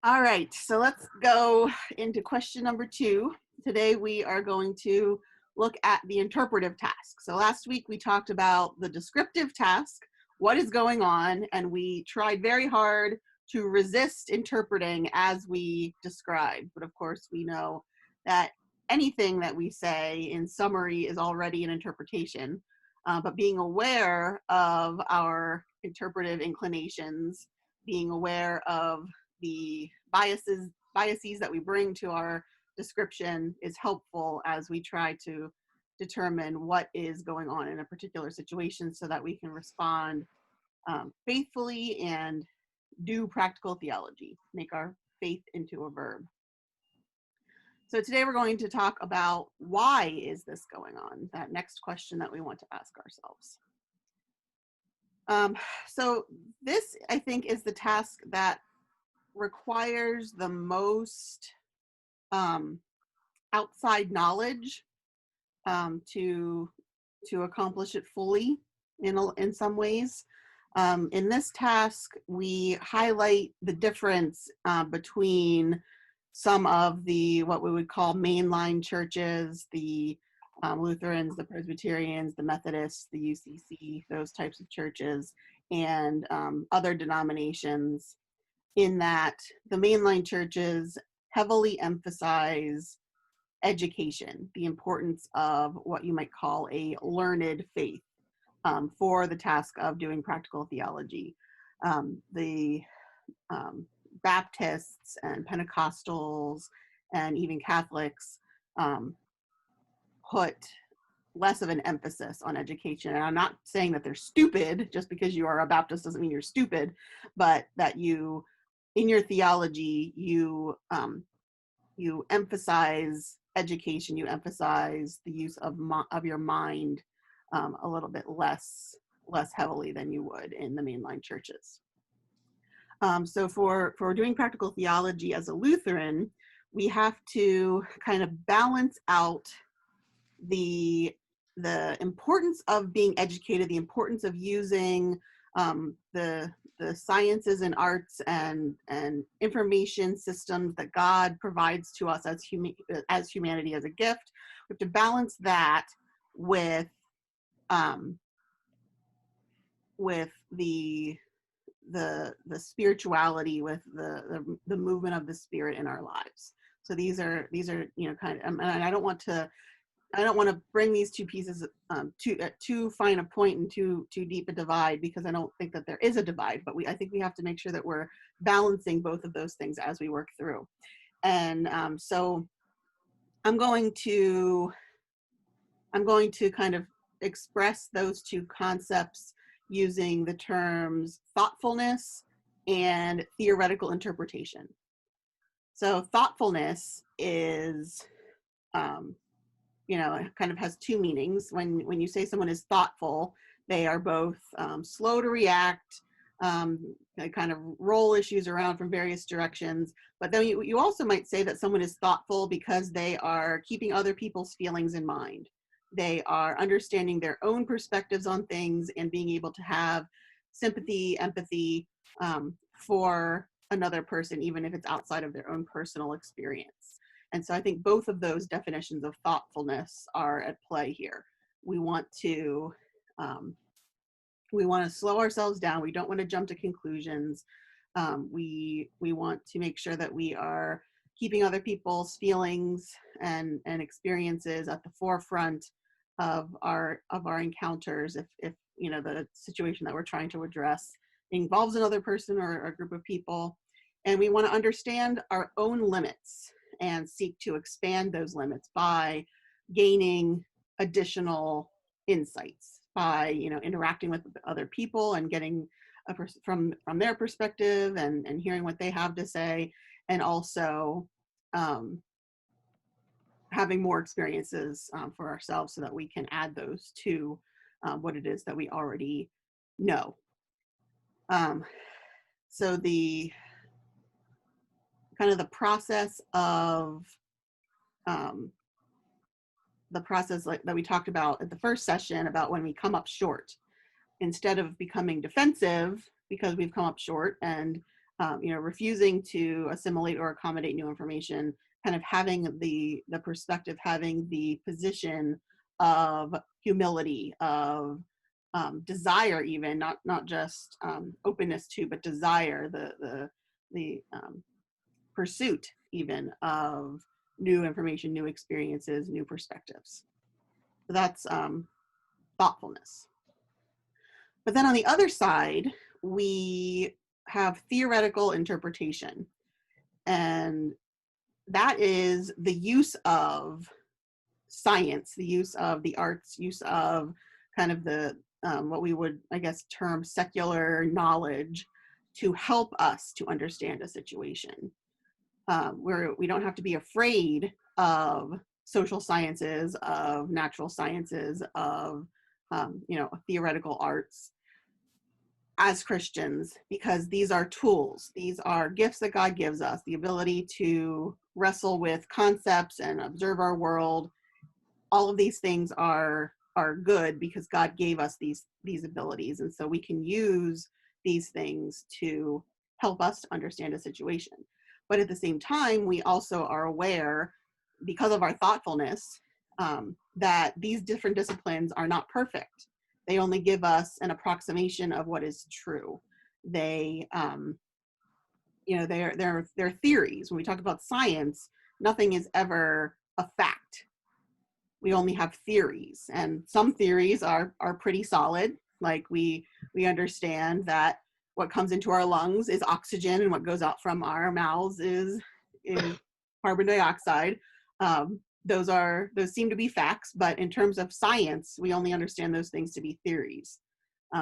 All right, so let's go into question number 2. Today we are going to look at the interpretive task. So last week we talked about the descriptive task, what is going on, and we tried very hard to resist interpreting as we described. But of course we know that anything that we say in summary is already an interpretation. But being aware of our interpretive inclinations, being aware of the biases that we bring to our description is helpful as we try to determine what is going on in a particular situation so that we can respond faithfully and do practical theology, make our faith into a verb. So today we're going to talk about why is this going on, that next question that we want to ask ourselves. So this, I think, is the task that requires the most outside knowledge to accomplish it fully in some ways. In this task, we highlight the difference between some of the what we would call mainline churches, the Lutherans, the Presbyterians, the Methodists, the UCC, those types of churches, and other denominations, in that the mainline churches heavily emphasize education, the importance of what you might call a learned faith for the task of doing practical theology. The Baptists and Pentecostals and even Catholics put less of an emphasis on education. And I'm not saying that they're stupid. Just because you are a Baptist doesn't mean you're stupid, but that you, in your theology, you emphasize education, you emphasize the use of your mind a little bit less heavily than you would in the mainline churches. So for doing practical theology as a Lutheran, we have to kind of balance out the importance of being educated, the importance of using the sciences and arts and information systems that God provides to us as humanity as a gift. We have to balance that with the spirituality, with the movement of the Spirit in our lives. So these are kind of, and I don't want to bring these two pieces too fine a point and too deep a divide, because I don't think that there is a divide, but I think we have to make sure that we're balancing both of those things as we work through. And so I'm going to kind of express those two concepts using the terms thoughtfulness and theoretical interpretation. So thoughtfulness is it kind of has two meanings. When you say someone is thoughtful, they are both slow to react, they kind of roll issues around from various directions. But then you also might say that someone is thoughtful because they are keeping other people's feelings in mind. They are understanding their own perspectives on things and being able to have sympathy, empathy for another person, even if it's outside of their own personal experience. And so I think both of those definitions of thoughtfulness are at play here. We want to slow ourselves down. We don't want to jump to conclusions. We want to make sure that we are keeping other people's feelings and experiences at the forefront of our encounters. If the situation that we're trying to address involves another person or a group of people, and we want to understand our own limits and seek to expand those limits by gaining additional insights, by interacting with other people and getting from their perspective and hearing what they have to say, and also having more experiences for ourselves so that we can add those to what it is that we already know. So the kind of the process of that we talked about at the first session, about when we come up short, instead of becoming defensive because we've come up short and refusing to assimilate or accommodate new information, kind of having the perspective, having the position of humility, of desire, even not just openness to, but desire, the pursuit even of new information, new experiences, new perspectives. So that's thoughtfulness. But then on the other side, we have theoretical interpretation. And that is the use of science, the use of the arts, use of kind of the, what we would, I guess, term secular knowledge to help us to understand a situation. Where we don't have to be afraid of social sciences, of natural sciences, of theoretical arts as Christians, because these are tools. These are gifts that God gives us, the ability to wrestle with concepts and observe our world. All of these things are good because God gave us these abilities, and so we can use these things to help us to understand a situation. But at the same time, we also are aware, because of our thoughtfulness, that these different disciplines are not perfect. They only give us an approximation of what is true. They're theories. When we talk about science, nothing is ever a fact. We only have theories, and some theories are pretty solid. Like we understand that what comes into our lungs is oxygen, and what goes out from our mouths is carbon dioxide. Those seem to be facts, but in terms of science, we only understand those things to be theories,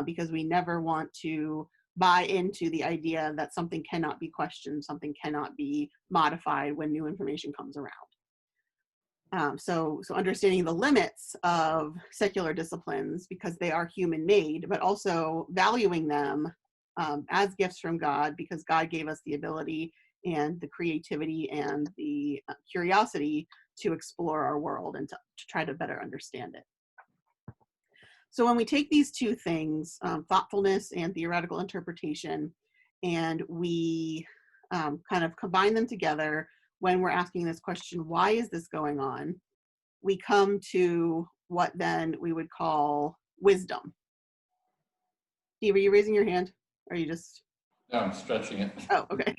because we never want to buy into the idea that something cannot be questioned, something cannot be modified when new information comes around. So understanding the limits of secular disciplines, because they are human-made, but also valuing them as gifts from God, because God gave us the ability and the creativity and the curiosity to explore our world and to try to better understand it. So when we take these two things, thoughtfulness and theoretical interpretation, and we kind of combine them together when we're asking this question, why is this going on? We come to what then we would call wisdom. Steve, are you raising your hand? Or are you just? No, I'm stretching it. Oh, okay.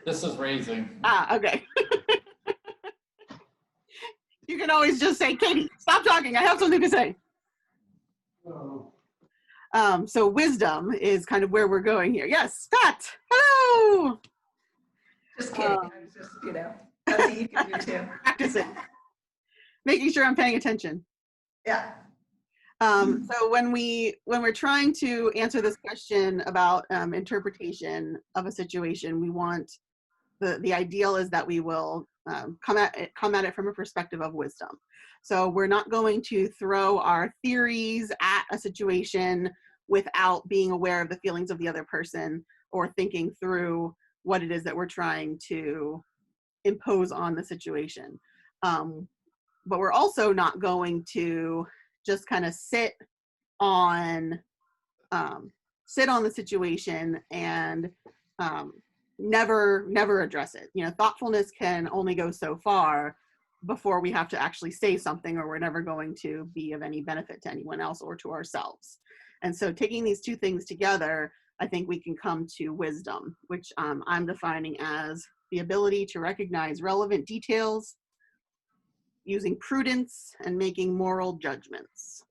This is raising. Okay. You can always just say, Katie, stop talking. I have something to say. So wisdom is kind of where we're going here. Yes, Pat. Hello. Just kidding. I was just, that's what you can do too. Practicing. Making sure I'm paying attention. Yeah. So when we're trying to answer this question about interpretation of a situation, we want the ideal is that we will come at it from a perspective of wisdom. So we're not going to throw our theories at a situation without being aware of the feelings of the other person or thinking through what it is that we're trying to impose on the situation. But we're also not going to just kind of sit on the situation and never address it. Thoughtfulness can only go so far before we have to actually say something, or we're never going to be of any benefit to anyone else or to ourselves. And so taking these two things together, I think we can come to wisdom, which I'm defining as the ability to recognize relevant details, using prudence, and making moral judgments.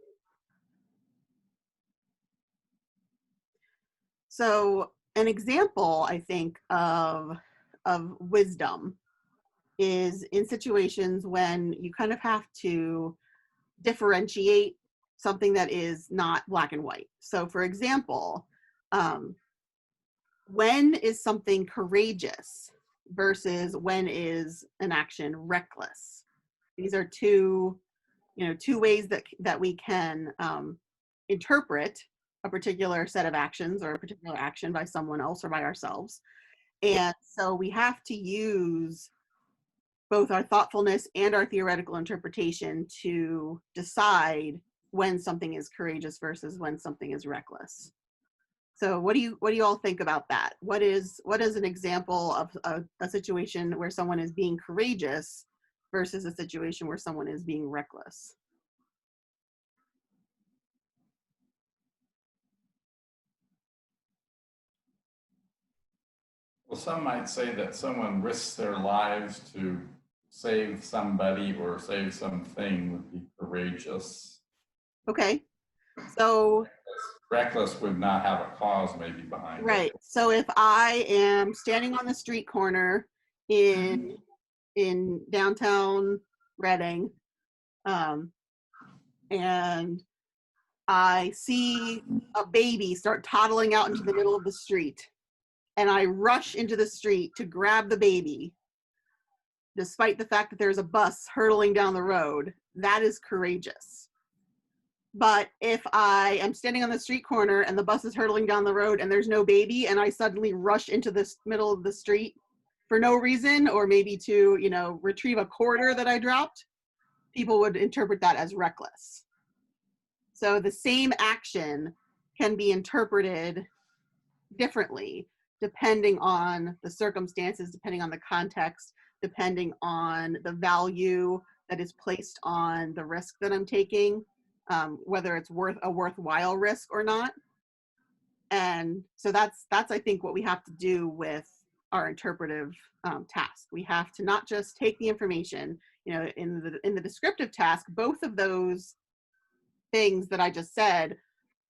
So an example, I think, of wisdom is in situations when you kind of have to differentiate something that is not black and white. So for example, when is something courageous versus when is an action reckless? These are two ways that we can interpret a particular set of actions or a particular action by someone else or by ourselves. And so we have to use both our thoughtfulness and our theoretical interpretation to decide when something is courageous versus when something is reckless. So what do you all think about that? What is an example of a situation where someone is being courageous versus a situation where someone is being reckless? Well, some might say that someone risks their lives to save somebody or save something would be courageous. Okay. So Reckless would not have a cause maybe behind it. right. So if I am standing on the street corner in downtown Reading, and I see a baby start toddling out into the middle of the street, and I rush into the street to grab the baby, despite the fact that there's a bus hurtling down the road, that is courageous. But if I am standing on the street corner and the bus is hurtling down the road and there's no baby, and I suddenly rush into this middle of the street for no reason, or maybe to, retrieve a quarter that I dropped, people would interpret that as reckless. So the same action can be interpreted differently depending on the circumstances, depending on the context, depending on the value that is placed on the risk that I'm taking, whether it's a worthwhile risk or not. And so that's I think what we have to do with our interpretive task. We have to not just take the information, in the descriptive task, both of those things that I just said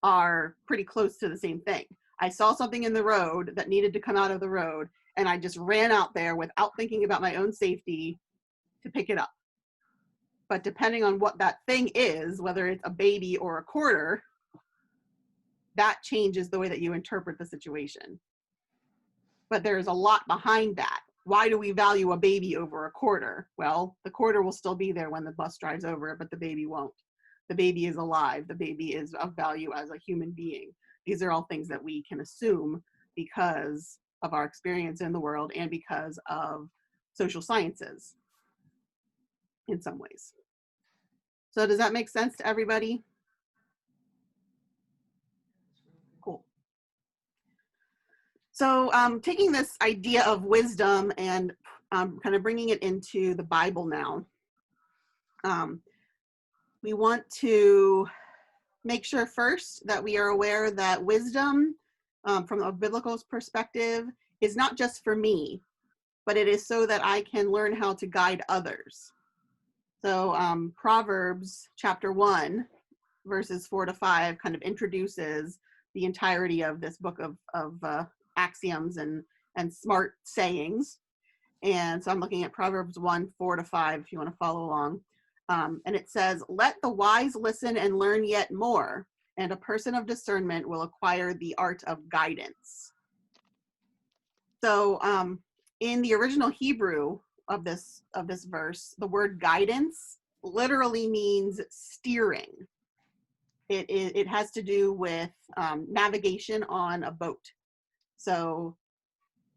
are pretty close to the same thing. I saw something in the road that needed to come out of the road, and I just ran out there without thinking about my own safety to pick it up. But depending on what that thing is, whether it's a baby or a quarter, that changes the way that you interpret the situation. But there's a lot behind that. Why do we value a baby over a quarter? Well, the quarter will still be there when the bus drives over it, but the baby won't. The baby is alive. The baby is of value as a human being. These are all things that we can assume because of our experience in the world and because of social sciences in some ways. So does that make sense to everybody? Cool. So taking this idea of wisdom and kind of bringing it into the Bible now, we want to make sure first that we are aware that wisdom from a biblical perspective is not just for me, but it is so that I can learn how to guide others. So Proverbs chapter 1, verses 4-5 kind of introduces the entirety of this book of axioms and smart sayings. And so I'm looking at Proverbs 1, 4-5, if you want to follow along. And it says, "Let the wise listen and learn yet more, and a person of discernment will acquire the art of guidance." So in the original Hebrew of this verse, the word guidance literally means steering. It has to do with navigation on a boat. So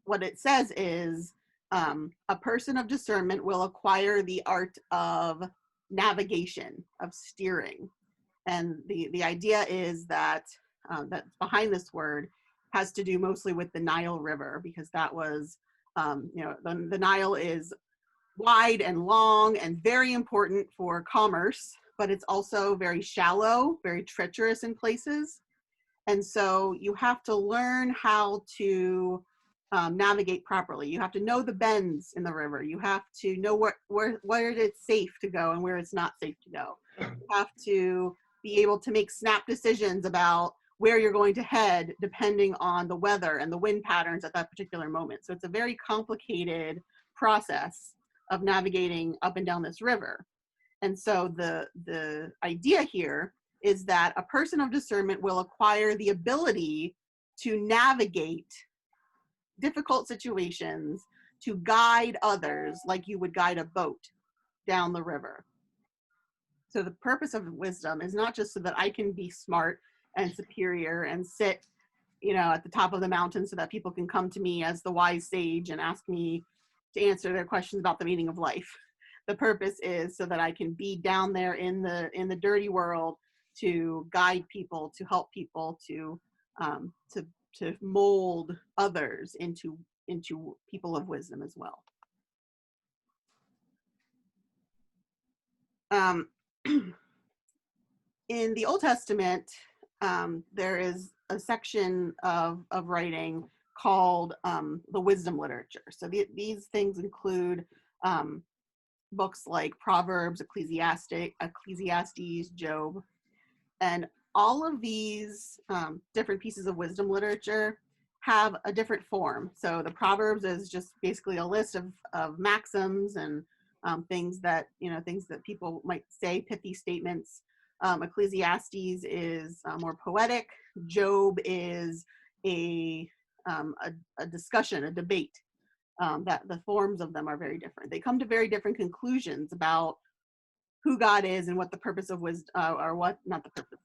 what it says is a person of discernment will acquire the art of navigation, of steering. And the idea is that that behind this word has to do mostly with the Nile River, because that was, the Nile is wide and long and very important for commerce, but it's also very shallow, very treacherous in places. And so you have to learn how to navigate properly. You have to know the bends in the river. You have to know where it's safe to go and where it's not safe to go. You have to be able to make snap decisions about where you're going to head depending on the weather and the wind patterns at that particular moment. So it's a very complicated process of navigating up and down this river. And so the idea here is that a person of discernment will acquire the ability to navigate difficult situations, to guide others like you would guide a boat down the river. So the purpose of wisdom is not just so that I can be smart and superior and sit, at the top of the mountain so that people can come to me as the wise sage and ask me to answer their questions about the meaning of life. The purpose is so that I can be down there in the dirty world to guide people, to help people, to to mold others into people of wisdom as well. In the Old Testament, there is a section of writing called the wisdom literature. So these things include books like Proverbs, Ecclesiastes, Job, and all of these different pieces of wisdom literature have a different form. So the Proverbs is just basically a list of maxims and things that people might say, pithy statements. Ecclesiastes is more poetic. Job is a discussion, a debate. That the forms of them are very different. They come to very different conclusions about who God is and what the purpose of wisdom, or what, not the purpose,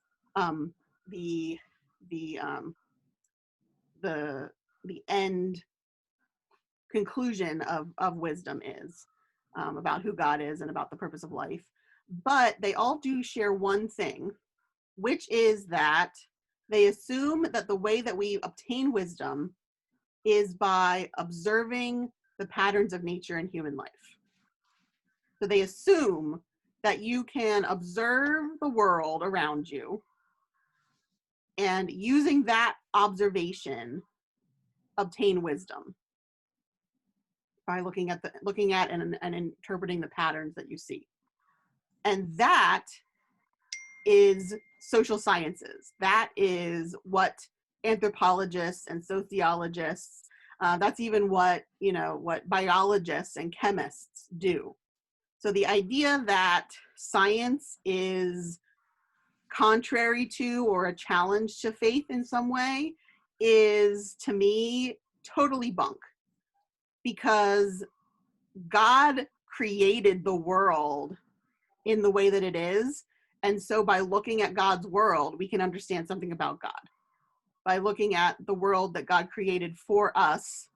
the end conclusion of wisdom is, about who God is and about the purpose of life. But they all do share one thing, which is that they assume that the way that we obtain wisdom is by observing the patterns of nature and human life. So they assume that you can observe the world around you, and using that observation, obtain wisdom by looking at and interpreting the patterns that you see. And that is social sciences. That is what anthropologists and sociologists, that's even what biologists and chemists do. So the idea that science is contrary to or a challenge to faith in some way is, to me, totally bunk, because God created the world in the way that it is. And so by looking at God's world, we can understand something about God. By looking at the world that God created for us,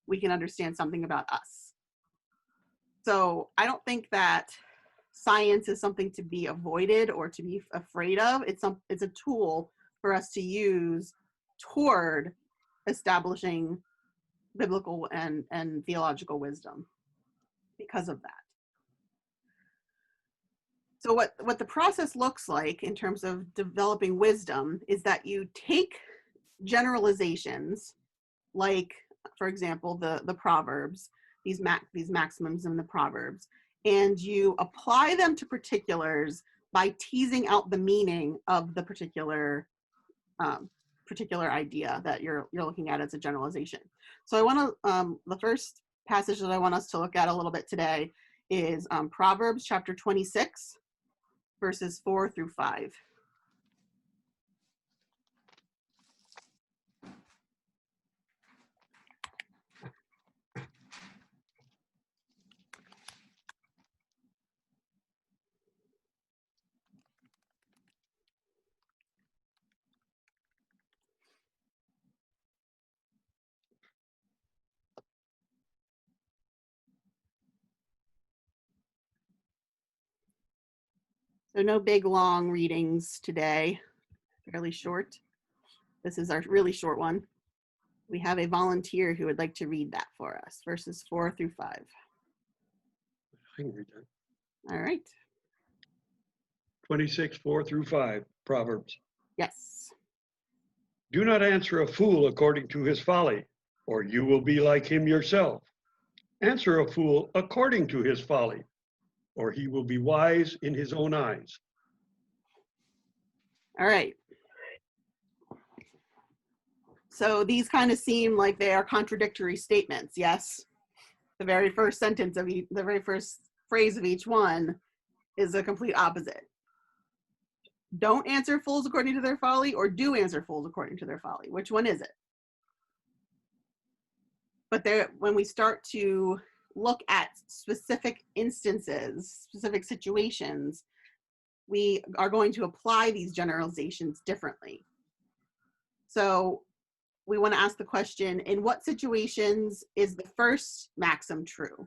we can understand something about us. So I don't think that science is something to be avoided or to be afraid of. It's a tool for us to use toward establishing biblical and theological wisdom because of that. So what the process looks like in terms of developing wisdom is that you take generalizations, like, for example, the Proverbs, these maxims in the Proverbs, and you apply them to particulars by teasing out the meaning of the particular idea that you're looking at as a generalization. So I want to, the first passage that I want us to look at a little bit today is Proverbs chapter 26, verses 4 through 5. So no big long readings today, fairly short. This is our really short one. We have a volunteer who would like to read that for us, verses 4 through 5. I can read that. All right. 26, 4 through 5, Proverbs. Yes. Do not answer a fool according to his folly, or you will be like him yourself. Answer a fool according to his folly, or he will be wise in his own eyes. All right. So these kind of seem like they are contradictory statements, yes? The very first sentence of the very first phrase of each one is a complete opposite. Don't answer fools according to their folly, or do answer fools according to their folly. Which one is it? But when we start to look at specific instances, specific situations, we are going to apply these generalizations differently. So we want to ask the question, in what situations is the first maxim true?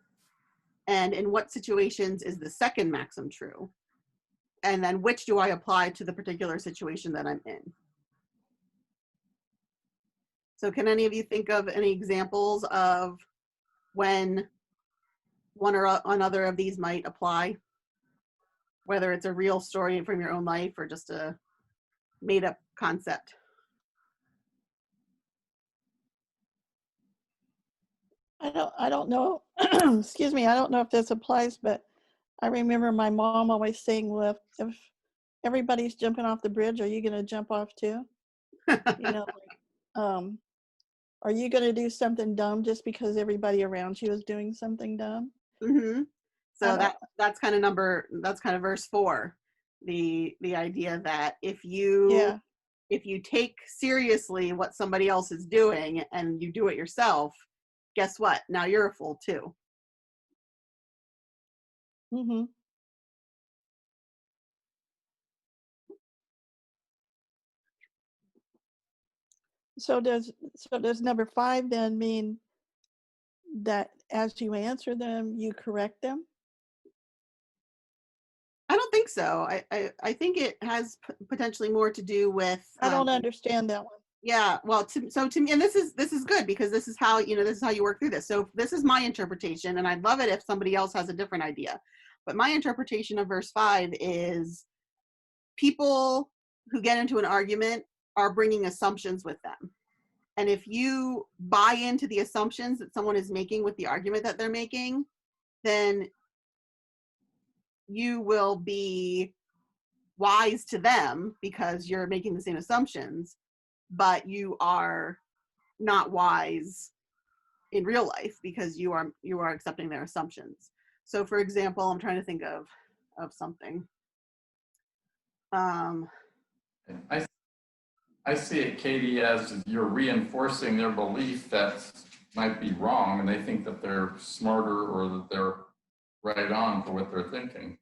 And in what situations is the second maxim true? And then which do I apply to the particular situation that I'm in? So can any of you think of any examples of when one or another of these might apply? Whether it's a real story from your own life or just a made up concept. I don't know, excuse me, I don't know if this applies, but I remember my mom always saying, well, if everybody's jumping off the bridge, are you going to jump off too? You know, are you going to do something dumb just because everybody around you is doing something dumb? Mm-hmm. So I that's kind of verse 4. The idea that if you Yeah. take seriously what somebody else is doing and you do it yourself, guess what? Now you're a fool too. Mm-hmm. So does number 5 then mean that as you answer them, you correct them? I don't think so. I think it has potentially more to do with I don't understand that one. yeah, well, to me, and this is good because this is how you work through this. So this is my interpretation, and I'd love it if somebody else has a different idea. But my interpretation of verse 5 is people who get into an argument are bringing assumptions with them. And if you buy into the assumptions that someone is making with the argument that they're making, then you will be wise to them because you're making the same assumptions, but you are not wise in real life because you are accepting their assumptions. So for example, I'm trying to think of something. I see it, Katie, as you're reinforcing their belief that might be wrong, and they think that they're smarter or that they're right on for what they're thinking.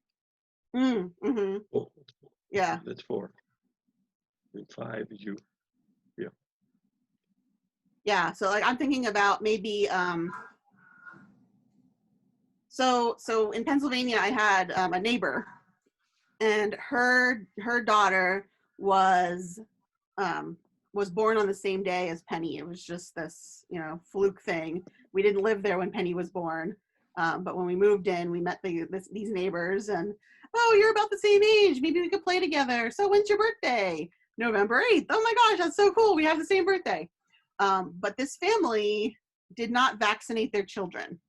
Mm-hmm. Oh, Yeah. that's 4. And 5 is you. Yeah. So like I'm thinking about maybe so in Pennsylvania I had a neighbor, and her daughter was born on the same day as Penny. It was just this, fluke thing. We didn't live there when Penny was born, but when we moved in, we met these neighbors, and oh, you're about the same age. Maybe we could play together. So when's your birthday? November 8th. Oh my gosh, that's so cool. We have the same birthday. But this family did not vaccinate their children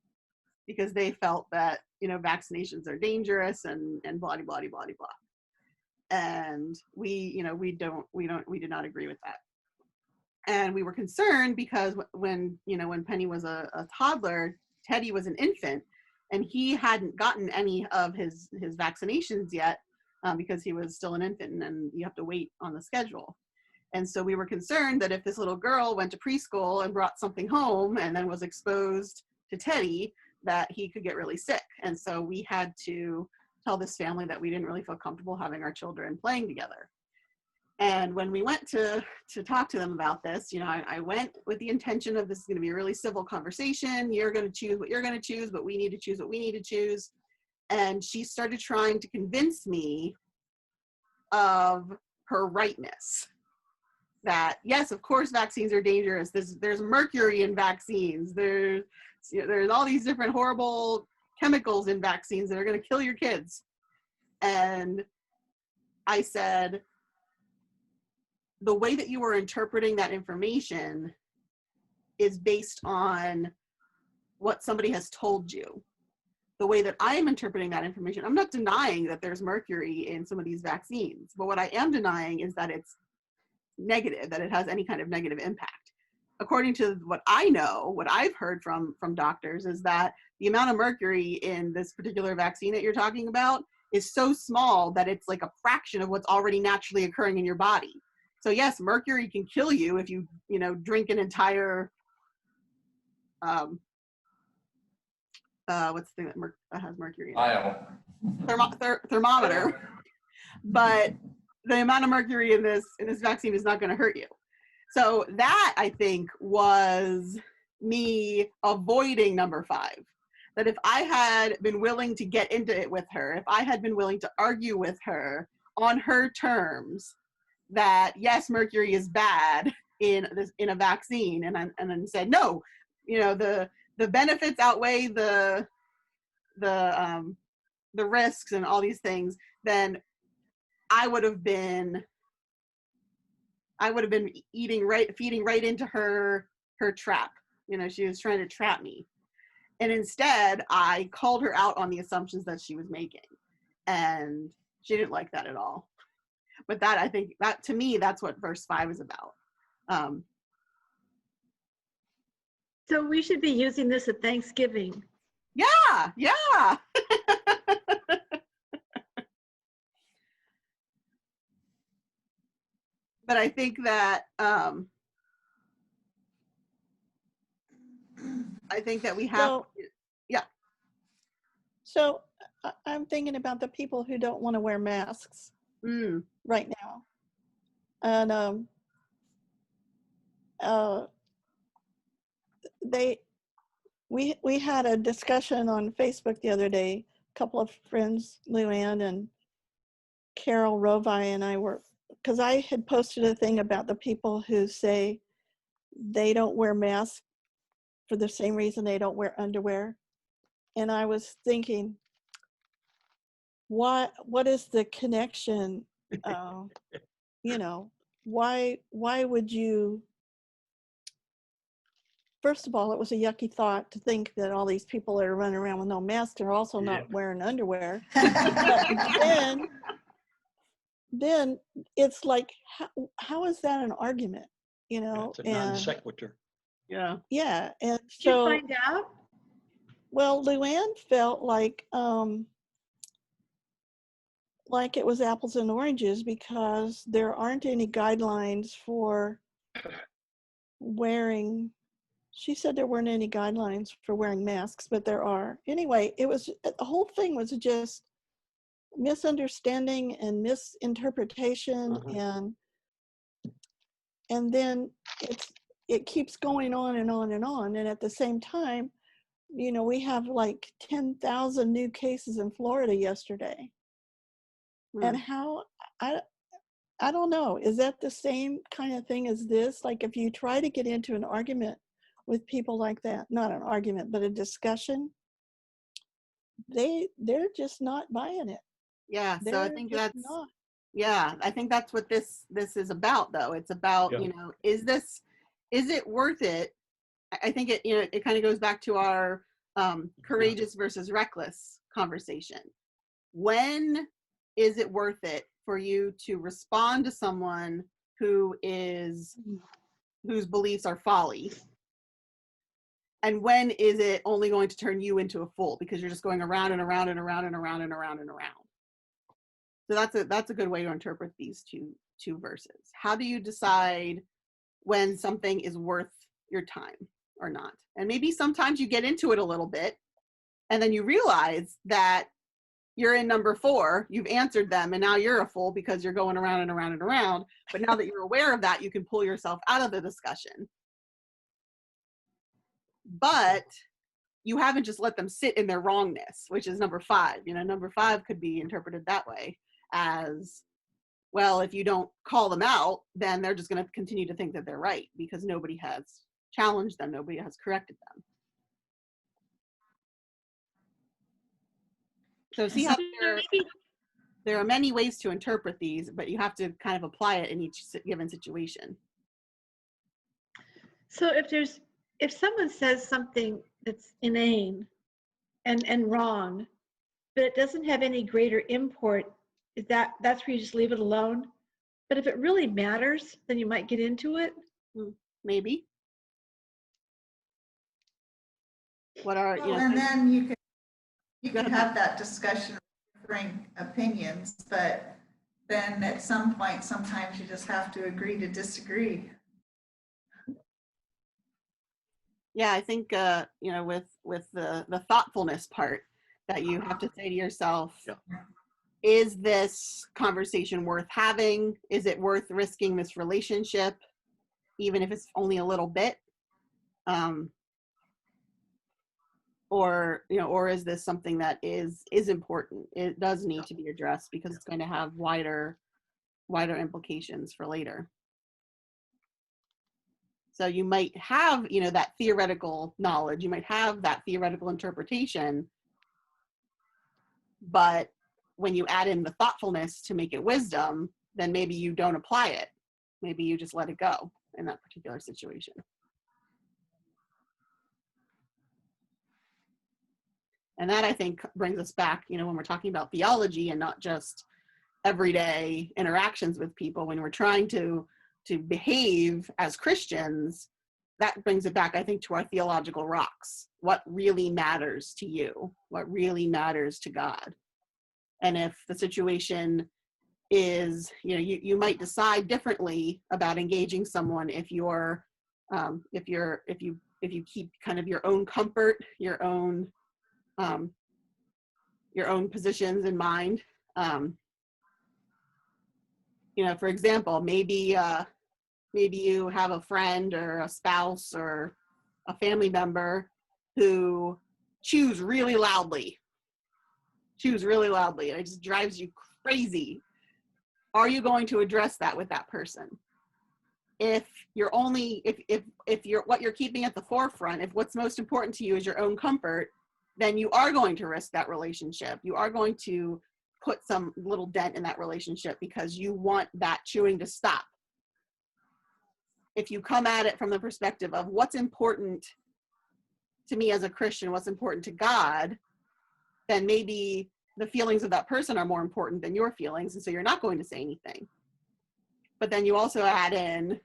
because they felt that, vaccinations are dangerous and blah, blah, blah, blah, blah. And we did not agree with that. And we were concerned because when Penny was a toddler, Teddy was an infant, and he hadn't gotten any of his vaccinations yet because he was still an infant, and you have to wait on the schedule. And so we were concerned that if this little girl went to preschool and brought something home and then was exposed to Teddy, that he could get really sick. And so we had to tell this family that we didn't really feel comfortable having our children playing together. And when we went to talk to them about this, I went with the intention of this is going to be a really civil conversation. You're going to choose what you're going to choose, but we need to choose what we need to choose. And she started trying to convince me of her rightness. That yes, of course, vaccines are dangerous. There's mercury in vaccines. There's all these different horrible chemicals in vaccines that are going to kill your kids. And I said, the way that you are interpreting that information is based on what somebody has told you. The way that I am interpreting that information, I'm not denying that there's mercury in some of these vaccines, but what I am denying is that it's negative, that it has any kind of negative impact. According to what I know, what I've heard from doctors is that the amount of mercury in this particular vaccine that you're talking about is so small that it's like a fraction of what's already naturally occurring in your body. So yes, mercury can kill you if you drink an entire what's the thing that has mercury in it? Thermometer. But the amount of mercury in this vaccine is not going to hurt you. So that, I think, was me avoiding number 5. That if I had been willing to get into it with her, if I had been willing to argue with her on her terms, that yes, mercury is bad in a vaccine, and then said no, the benefits outweigh the risks and all these things, then I would have been feeding right into her trap. She was trying to trap me. And instead, I called her out on the assumptions that she was making. And she didn't like that at all. But I think that, to me, that's what verse 5 is about. So we should be using this at Thanksgiving. Yeah. But I think that we have. So I'm thinking about the people who don't want to wear masks right now, and we had a discussion on Facebook the other day. A couple of friends, Luann and Carol Rovi, and I were, because I had posted a thing about the people who say they don't wear masks for the same reason they don't wear underwear. And I was thinking, what is the connection? Why would you? First of all, it was a yucky thought to think that all these people that are running around with no mask are also not wearing underwear. But then it's like, how is that an argument? It's a non sequitur. Yeah. And Did you so find out? well, Luann felt like it was apples and oranges because there aren't any guidelines for wearing. She said there weren't any guidelines for wearing masks, but there are. Anyway, the whole thing was just misunderstanding and misinterpretation, and then it keeps going on and on and on. And at the same time, we have like 10,000 new cases in Florida yesterday. And how, I don't know, is that the same kind of thing as this? Like if you try to get into an argument with people like that, not an argument, but a discussion, they're just not buying it. Yeah, so I think that's not. Yeah, I think that's what this is about, though. It's about, is it worth it? I think it kind of goes back to our courageous versus reckless conversation. When is it worth it for you to respond to someone whose beliefs are folly? And when is it only going to turn you into a fool because you're just going around and around and around and around and around and around? So that's a good way to interpret these two verses. How do you decide when something is worth your time or not? And maybe sometimes you get into it a little bit and then you realize that you're in number 4, you've answered them, and now you're a fool because you're going around and around and around. But now that you're aware of that, you can pull yourself out of the discussion. But you haven't just let them sit in their wrongness, which is number 5. Number 5 could be interpreted that way as, well, if you don't call them out, then they're just going to continue to think that they're right because nobody has challenged them, nobody has corrected them. So see how there are many ways to interpret these, but you have to kind of apply it in each given situation. So if someone says something that's inane and wrong, but it doesn't have any greater import, that's where you just leave it alone? But if it really matters, then you might get into it? Maybe. And then you can have that discussion of differing opinions, but then at some point, sometimes you just have to agree to disagree. Yeah, I think with the thoughtfulness part that you have to say to yourself, is this conversation worth having? Is it worth risking this relationship, even if it's only a little bit? Or is this something that is important? It does need to be addressed because it's going to have wider implications for later. So you might have, that theoretical knowledge, you might have that theoretical interpretation, but when you add in the thoughtfulness to make it wisdom, then maybe you don't apply it. Maybe you just let it go in that particular situation. And that, I think, brings us back, when we're talking about theology and not just everyday interactions with people, when we're trying to behave as Christians, that brings it back, I think, to our theological rocks. What really matters to you? What really matters to God? And if the situation is, you might decide differently about engaging someone if you keep kind of your own comfort, your own positions in mind. For example, maybe you have a friend or a spouse or a family member who chews really loudly. And it just drives you crazy. Are you going to address that with that person? If what you're keeping at the forefront, if what's most important to you is your own comfort, then you are going to risk that relationship. You are going to put some little dent in that relationship because you want that chewing to stop. If you come at it from the perspective of what's important to me as a Christian, what's important to God, then maybe the feelings of that person are more important than your feelings, and so you're not going to say anything. But then you also add in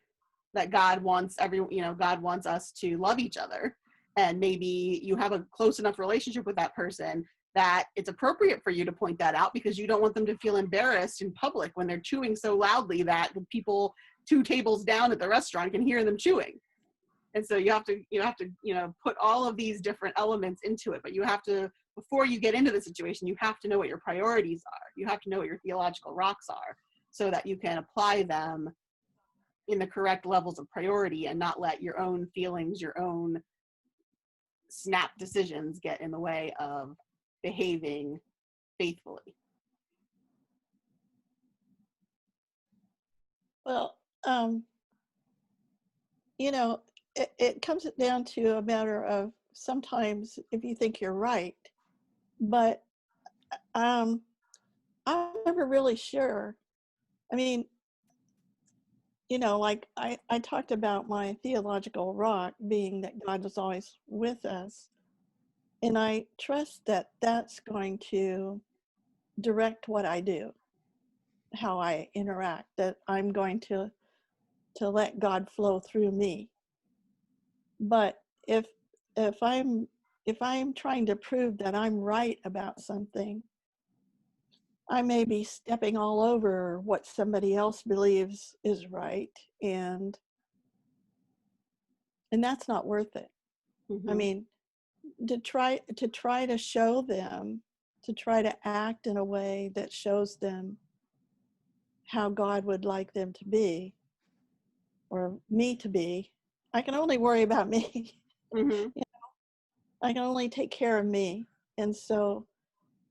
that God wants us to love each other, and maybe you have a close enough relationship with that person that it's appropriate for you to point that out because you don't want them to feel embarrassed in public when they're chewing so loudly that the people 2 tables down at the restaurant can hear them chewing. And so you have to put all of these different elements into it, but you have to, before you get into the situation, you have to know what your priorities are. You have to know what your theological rocks are so that you can apply them in the correct levels of priority and not let your own feelings, your own snap decisions get in the way of behaving faithfully. Well, it comes down to a matter of sometimes if you think you're right, but I'm never really sure. I mean, like I talked about my theological rock being that God is always with us. And I trust that that's going to direct what I do, how I interact, that I'm going to let God flow through me. But if I'm trying to prove that I'm right about something, I may be stepping all over what somebody else believes is right, and that's not worth it. Mm-hmm. I mean, to try to show them, to try to act in a way that shows them how God would like them to be, or me to be. I can only worry about me. Mm-hmm. I can only take care of me. And so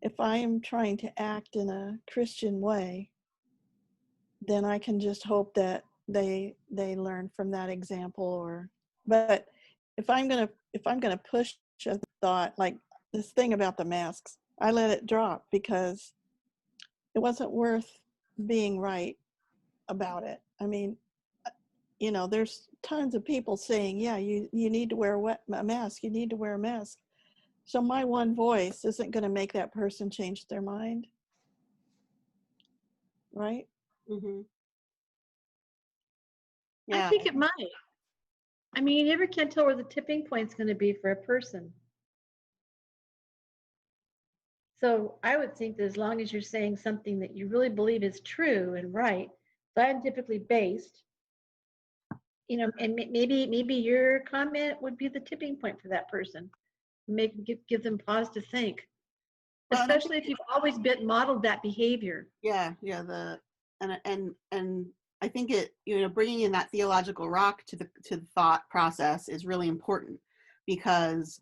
if I am trying to act in a Christian way, then I can just hope that they learn from that example. But if I'm gonna push a thought, like this thing about the masks, I let it drop because it wasn't worth being right about it. I mean, there's tons of people saying, yeah, you need to wear a mask. You need to wear a mask. So my one voice isn't going to make that person change their mind. Right? Mm-hmm. I Yeah. think it might. I mean, you never can tell where the tipping point's going to be for a person. So I would think that as long as you're saying something that you really believe is true and right, scientifically based, and maybe your comment would be the tipping point for that person. Give them pause to think, Well, especially if you've always been modeled that behavior. Yeah. And I think bringing in that theological rock to the thought process is really important, because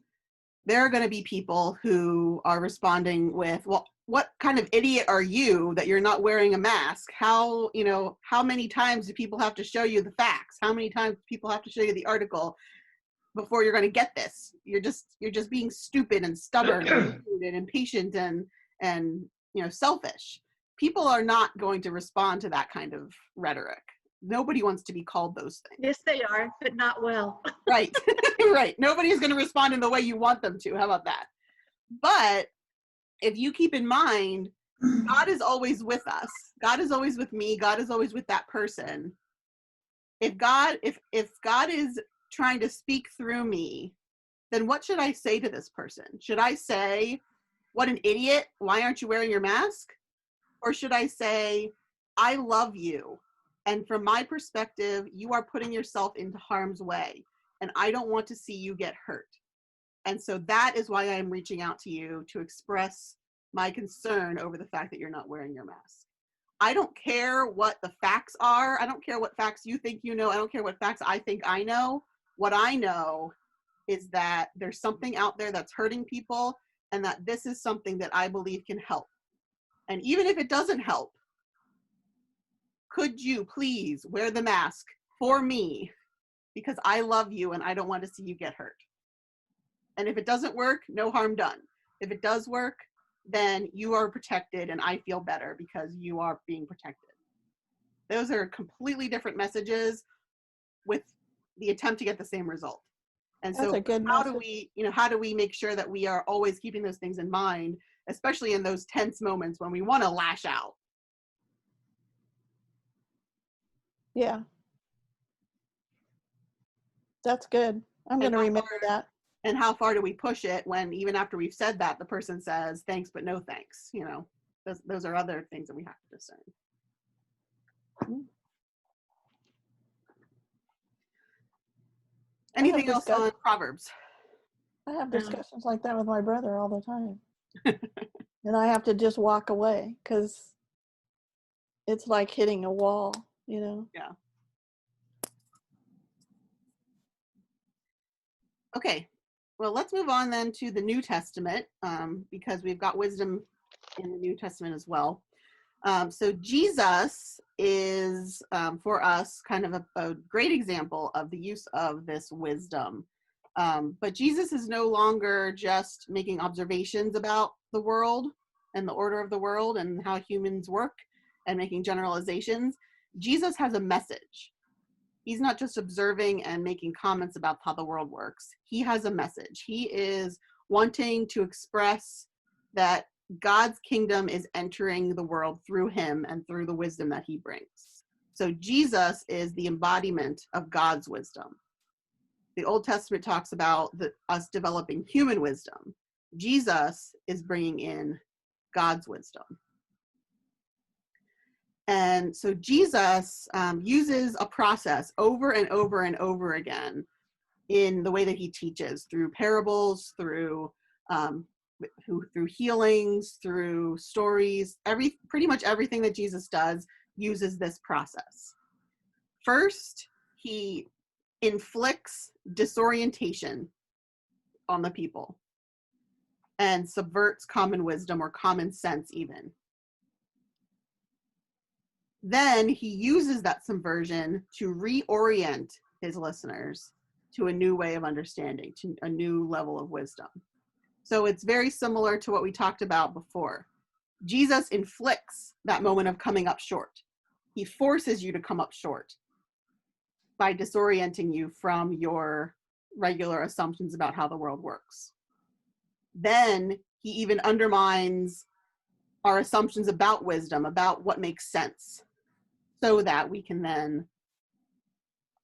there are going to be people who are responding with, well, what kind of idiot are you that you're not wearing a mask? How, how many times do people have to show you the facts? How many times do people have to show you the article before you're going to get this? You're just being stupid and stubborn and rude and impatient and selfish. People are not going to respond to that kind of rhetoric. Nobody wants to be called those things. Yes, they are, but not well. Right. Right. Nobody's going to respond in the way you want them to. How about that? But if you keep in mind, God is always with us. God is always with me. God is always with that person. If God is trying to speak through me, then what should I say to this person? Should I say, what an idiot, why aren't you wearing your mask? Or should I say, I love you, and from my perspective, you are putting yourself into harm's way, and I don't want to see you get hurt. And so that is why I'm reaching out to you to express my concern over the fact that you're not wearing your mask. I don't care what the facts are. I don't care what facts you think you know. I don't care what facts I think I know. What I know is that there's something out there that's hurting people, and that this is something that I believe can help. And even if it doesn't help, could you please wear the mask for me, because I love you and I don't want to see you get hurt. And if it doesn't work, no harm done. If it does work, then you are protected and I feel better because you are being protected. Those are completely different messages with the attempt to get the same result. And That's so a good how message. do we make sure that we are always keeping those things in mind, especially in those tense moments when we want to lash out? Yeah. That's good. I'm going to remember that. And how far do we push it when even after we've said that, the person says, thanks, but no thanks? Those are other things that we have to discern. Anything else on Proverbs? I have discussions like that with my brother all the time. And I have to just walk away because it's like hitting a wall, Yeah. Okay. Well, let's move on then to the New Testament, because we've got wisdom in the New Testament as well. So Jesus is, for us, kind of a great example of the use of this wisdom. But Jesus is no longer just making observations about the world and the order of the world and how humans work and making generalizations. Jesus has a message. He's not just observing and making comments about how the world works. He has a message. He is wanting to express that God's kingdom is entering the world through him and through the wisdom that he brings. So Jesus is the embodiment of God's wisdom. The Old Testament talks about us developing human wisdom. Jesus is bringing in God's wisdom. And so Jesus uses a process over and over and over again in the way that he teaches, through parables, through healings, through stories. Pretty much everything that Jesus does uses this process. First, he inflicts disorientation on the people and subverts common wisdom or common sense even. Then he uses that subversion to reorient his listeners to a new way of understanding, to a new level of wisdom. So it's very similar to what we talked about before. Jesus inflicts that moment of coming up short. He forces you to come up short by disorienting you from your regular assumptions about how the world works. Then he even undermines our assumptions about wisdom, about what makes sense, so that we can then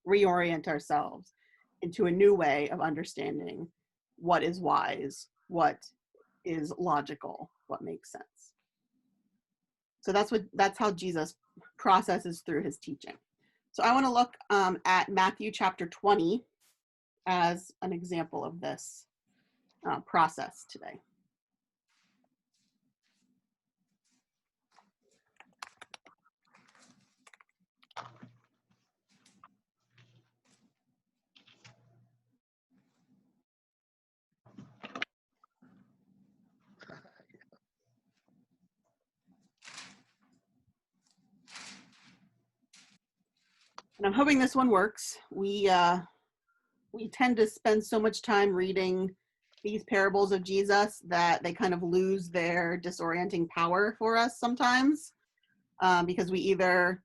reorient ourselves into a new way of understanding what is wise, what is logical, what makes sense. So that's how Jesus processes through his teaching. So I want to look at Matthew chapter 20 as an example of this process today. And I'm hoping this one works. We tend to spend so much time reading these parables of Jesus that they kind of lose their disorienting power for us sometimes, because we either,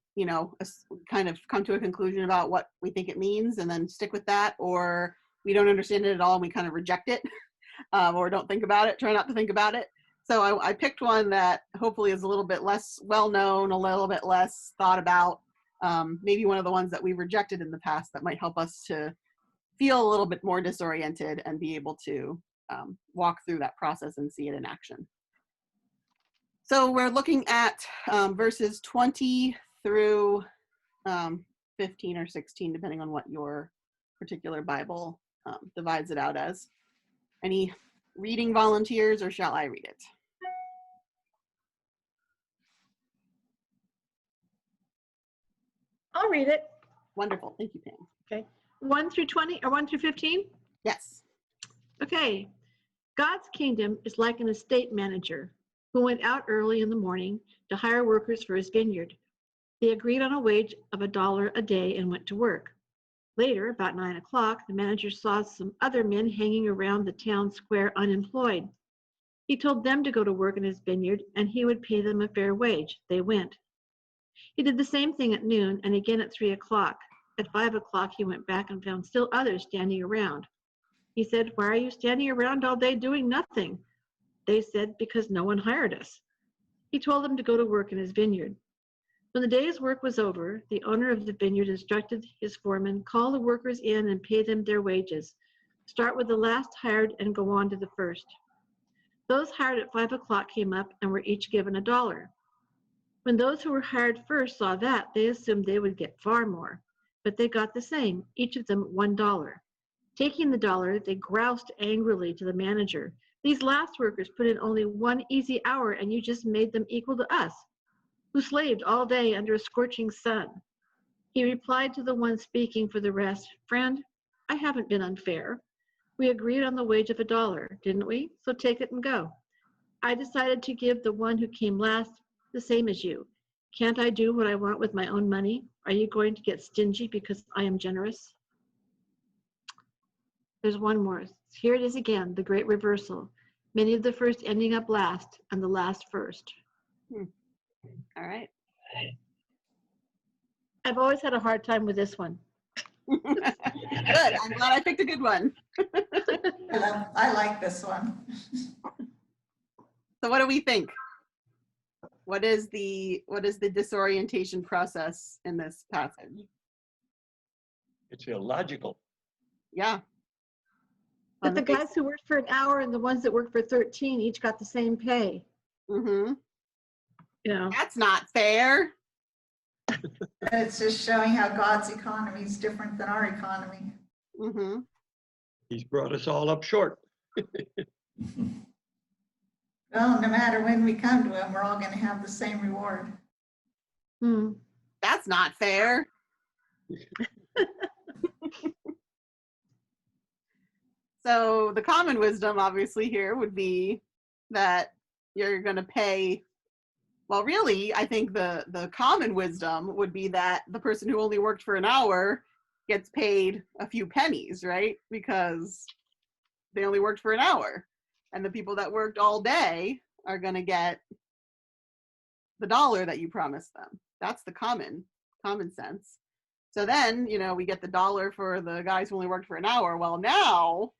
kind of come to a conclusion about what we think it means and then stick with that, or we don't understand it at all and we kind of reject it, or don't think about it, try not to think about it. So I picked one that hopefully is a little bit less well-known, a little bit less thought about, maybe one of the ones that we've rejected in the past that might help us to feel a little bit more disoriented and be able to walk through that process and see it in action. So we're looking at verses 20 through 15 or 16, depending on what your particular Bible divides it out as. Any reading volunteers, or shall I read it? I'll read it. Wonderful. Thank you, Pam. Okay. 1 through 20 or 1 through 15? Yes. Okay. God's kingdom is like an estate manager who went out early in the morning to hire workers for his vineyard. They agreed on a wage of $1 a day and went to work. Later, about 9 o'clock, the manager saw some other men hanging around the town square unemployed. He told them to go to work in his vineyard and he would pay them a fair wage. They went. He did the same thing at noon and again at 3 o'clock. At 5 o'clock, he went back and found still others standing around. He said, "Why are you standing around all day doing nothing?" They said, "Because no one hired us." He told them to go to work in his vineyard. When the day's work was over, the owner of the vineyard instructed his foreman, "Call the workers in and pay them their wages. Start with the last hired and go on to the first." Those hired at 5 o'clock came up and were each given $1. When those who were hired first saw that, they assumed they would get far more, but they got the same, each of them $1. Taking the $1, they groused angrily to the manager, "These last workers put in only 1 easy hour and you just made them equal to us, who slaved all day under a scorching sun." He replied to the one speaking for the rest, "Friend, I haven't been unfair. We agreed on the wage of $1, didn't we? So take it and go. I decided to give the one who came last the same as you. Can't I do what I want with my own money? Are you going to get stingy because I am generous?" There's one more. Here it is again, the great reversal. Many of the first ending up last and the last first. All right. I've always had a hard time with this one. Good. I'm glad I picked a good one. I like this one. So what do we think? What is the disorientation process in this passage? It's illogical. Yeah. But the guys who worked for an hour and the ones that worked for 13 each got the same pay. Mm-hmm. You know, That's not fair. It's just showing how God's economy is different than our economy. Mm-hmm. He's brought us all up short. Well, no matter when we come to him, we're all going to have the same reward. That's not fair. So the common wisdom obviously here would be that you're going to pay. Well, really, I think the common wisdom would be that the person who only worked for an hour gets paid a few pennies, right? Because they only worked for an hour. And the people that worked all day are going to get the $1 that you promised them. That's the common sense. So then, we get the $1 for the guys who only worked for an hour. Well, now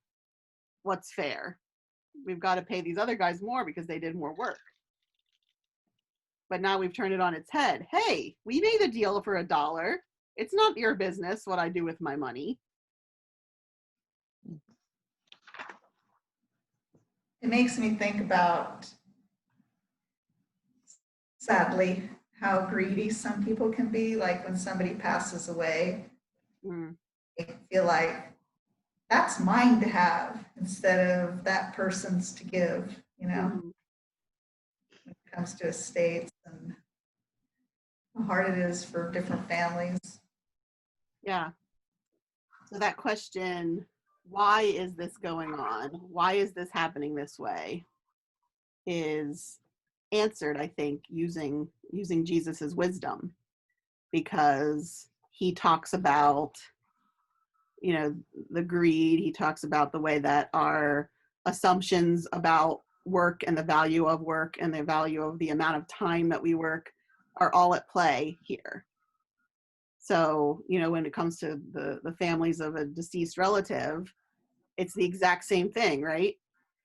what's fair? We've got to pay these other guys more because they did more work. But now we've turned it on its head. Hey, we made a deal for $1. It's not your business what I do with my money. It makes me think about, sadly, how greedy some people can be. Like when somebody passes away, they feel like that's mine to have instead of that person's to give, when it comes to estates and how hard it is for different families. Yeah. So that question, why is this going on? Why is this happening this way? Is answered, I think, using Jesus's wisdom, because he talks about, you know, the greed. He talks about the way that our assumptions about work and the value of work and the value of the amount of time that we work are all at play here. So, you know, when it comes to the families of a deceased relative, it's the exact same thing, right?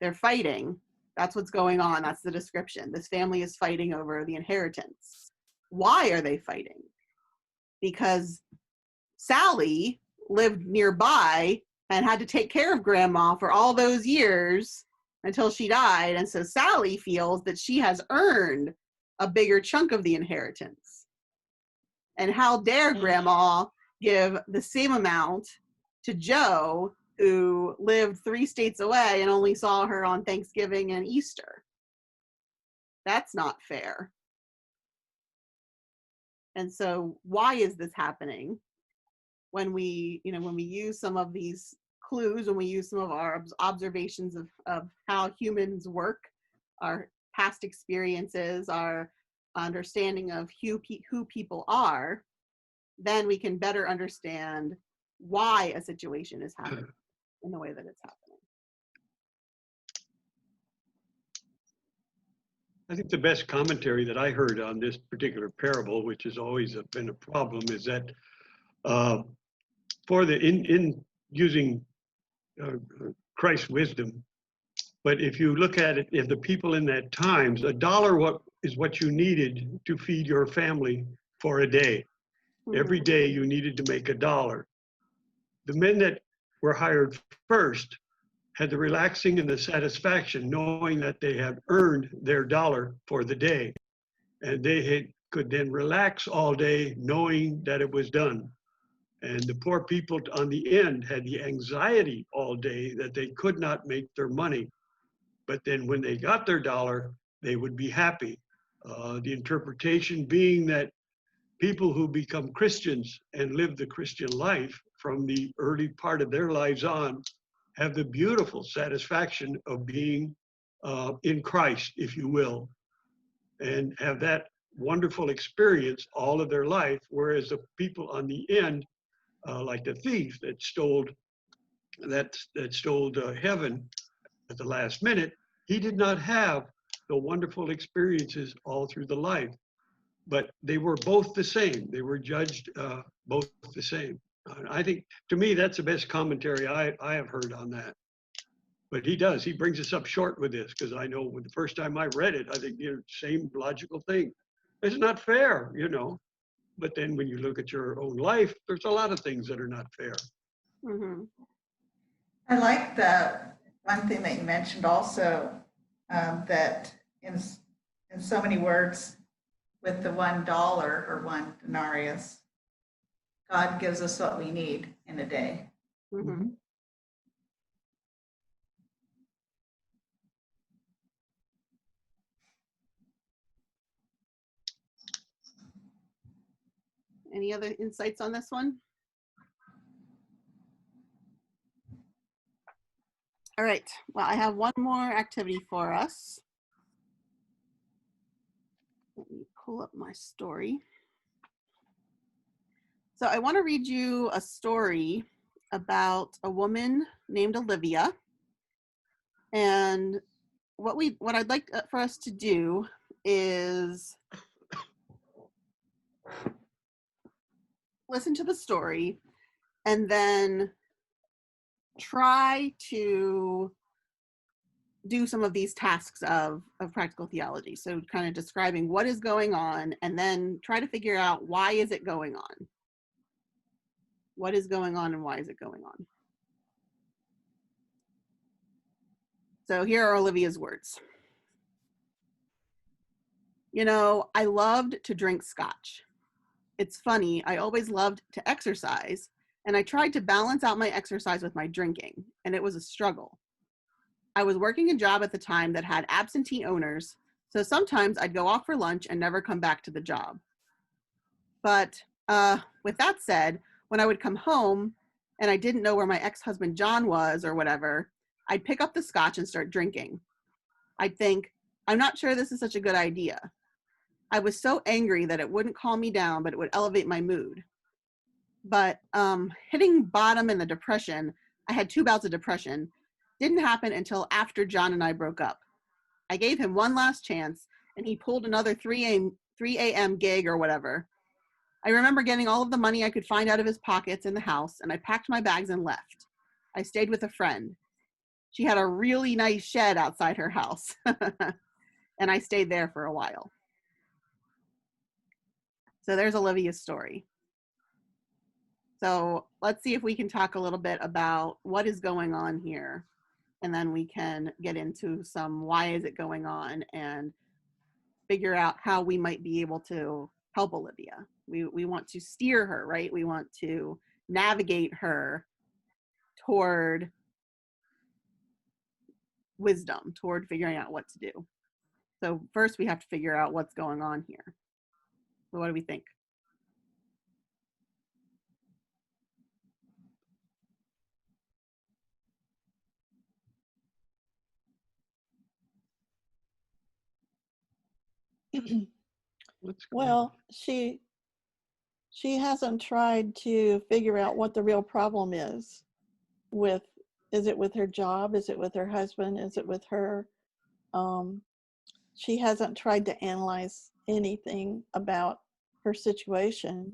They're fighting. That's what's going on. That's the description. This family is fighting over the inheritance. Why are they fighting? Because Sally lived nearby and had to take care of grandma for all those years until she died. And so Sally feels that she has earned a bigger chunk of the inheritance. And how dare grandma give the same amount to Joe, who lived 3 states away and only saw her on Thanksgiving and Easter? That's not fair. And so why is this happening? When we, you know, when we use some of these clues, when we use some of our observations of how humans work, our past experiences, our understanding of who people are, then we can better understand why a situation is happening in the way that it's happening. I think the best commentary that I heard on this particular parable, which has always been a problem, is that for the in using Christ's wisdom, but if you look at it, if the people in that times, $1 is what you needed to feed your family for a day. Every day you needed to make $1. The men that were hired first had the relaxing and the satisfaction knowing that they had earned their $1 for the day. And they could then relax all day knowing that it was done. And the poor people on the end had the anxiety all day that they could not make their money. But then when they got their $1, they would be happy. The interpretation being that people who become Christians and live the Christian life from the early part of their lives on have the beautiful satisfaction of being in Christ, if you will, and have that wonderful experience all of their life. Whereas the people on the end, like the thief that stole heaven at the last minute, he did not have the wonderful experiences all through the life. But they were both the same. They were judged both the same. I think, to me, that's the best commentary I have heard on that. But he brings us up short with this, because I know when the first time I read it, I think, you know, same logical thing. It's not fair, you know. But then when you look at your own life, there's a lot of things that are not fair. Mm-hmm. I like the one thing that you mentioned also, that in so many words, with the $1 or 1 denarius, God gives us what we need in a day. Mm-hmm. Any other insights on this one? All right, well, I have one more activity for us. Let me pull up my story. So I want to read you a story about a woman named Olivia. And what I'd like for us to do is listen to the story and then try to do some of these tasks of practical theology. So kind of describing what is going on and then try to figure out, why is it going on? What is going on and why is it going on? So here are Olivia's words. You know, I loved to drink scotch. It's funny, I always loved to exercise, and I tried to balance out my exercise with my drinking, and it was a struggle. I was working a job at the time that had absentee owners, so sometimes I'd go off for lunch and never come back to the job. But with that said, when I would come home and I didn't know where my ex-husband John was or whatever, I'd pick up the scotch and start drinking. I'd think, I'm not sure this is such a good idea. I was so angry that it wouldn't calm me down, but it would elevate my mood. But hitting bottom in the depression, I had 2 bouts of depression, didn't happen until after John and I broke up. I gave him one last chance, and he pulled another 3 a.m. gig or whatever. I remember getting all of the money I could find out of his pockets in the house, and I packed my bags and left. I stayed with a friend. She had a really nice shed outside her house, and I stayed there for a while. So there's Olivia's story. So let's see if we can talk a little bit about what is going on here, and then we can get into some why is it going on and figure out how we might be able to help Olivia. We want to steer her, right? We want to navigate her toward wisdom, toward figuring out what to do. So first we have to figure out what's going on here. So what do we think? Well, she hasn't tried to figure out what the real problem is with, is it with her job? Is it with her husband? Is it with her? She hasn't tried to analyze anything about her situation.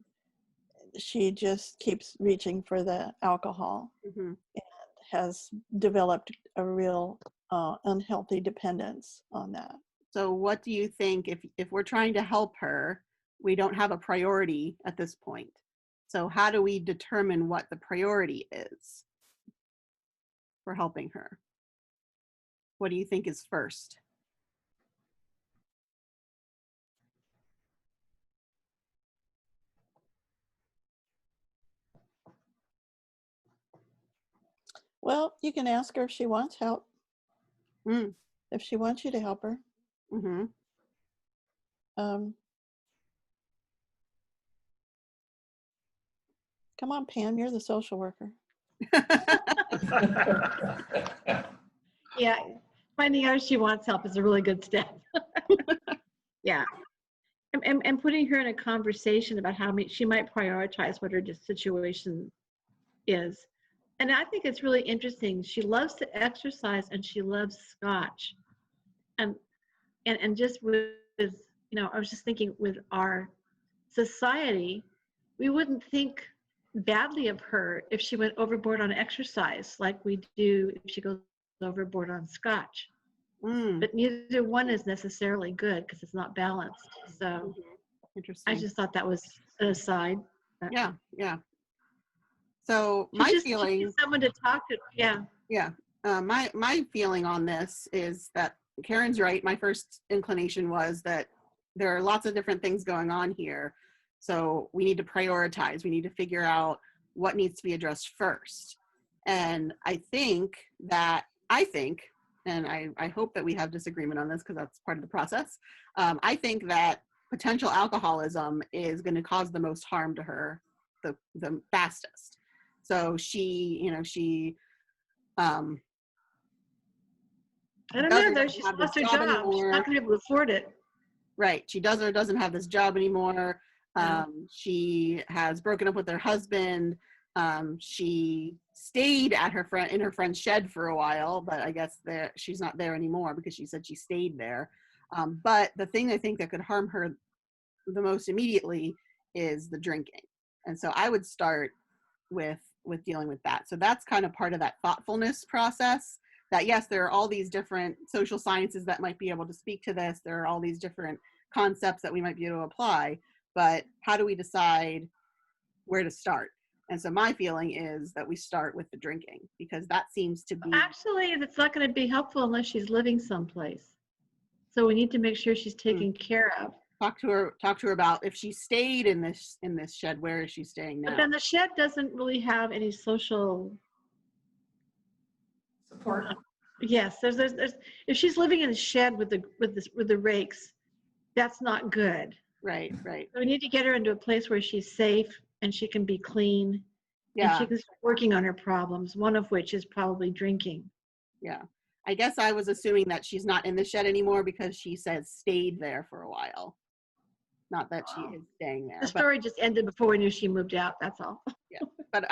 She just keeps reaching for the alcohol and has developed a real unhealthy dependence on that. So what do you think, if we're trying to help her, we don't have a priority at this point. So how do we determine what the priority is for helping her? What do you think is first? Well, you can ask her if she wants help. Mm. If she wants you to help her. Mm-hmm. Come on, Pam, you're the social worker. Yeah, finding out if she wants help is a really good step. Yeah. And putting her in a conversation about how she might prioritize what her situation is. And I think it's really interesting. She loves to exercise and she loves scotch. And just with, I was just thinking with our society, we wouldn't think badly of her if she went overboard on exercise like we do if she goes overboard on scotch. But neither one is necessarily good because it's not balanced. So Interesting. I just thought that was an aside. Yeah. So my feeling, she needs someone to talk to. Yeah. My feeling on this is that Karen's right. My first inclination was that there are lots of different things going on here. So we need to prioritize. We need to figure out what needs to be addressed first. And I think, and I hope that we have disagreement on this because that's part of the process. I think that potential alcoholism is going to cause the most harm to her the fastest. So she I don't know though. She's lost her job. She's not going to be able to afford it. Right. She does or doesn't have this job anymore. She has broken up with her husband. She stayed at in her friend's shed for a while, but I guess she's not there anymore because she said she stayed there. But the thing I think that could harm her the most immediately is the drinking. And so I would start with dealing with that. So that's kind of part of that thoughtfulness process, that yes, there are all these different social sciences that might be able to speak to this. There are all these different concepts that we might be able to apply, but how do we decide where to start? And so my feeling is that we start with the drinking, because that seems to be... Actually, that's not going to be helpful unless she's living someplace. So we need to make sure she's taken care of. Talk to her about if she stayed in this shed, where is she staying now? But then the shed doesn't really have any social support. Yes, there's if she's living in a shed with the rakes, that's not good. Right. So we need to get her into a place where she's safe and she can be clean. Yeah. And she can start working on her problems, one of which is probably drinking. Yeah. I guess I was assuming that she's not in the shed anymore because she says stayed there for a while. Not that she is staying there. The story just ended before we knew she moved out. That's all. But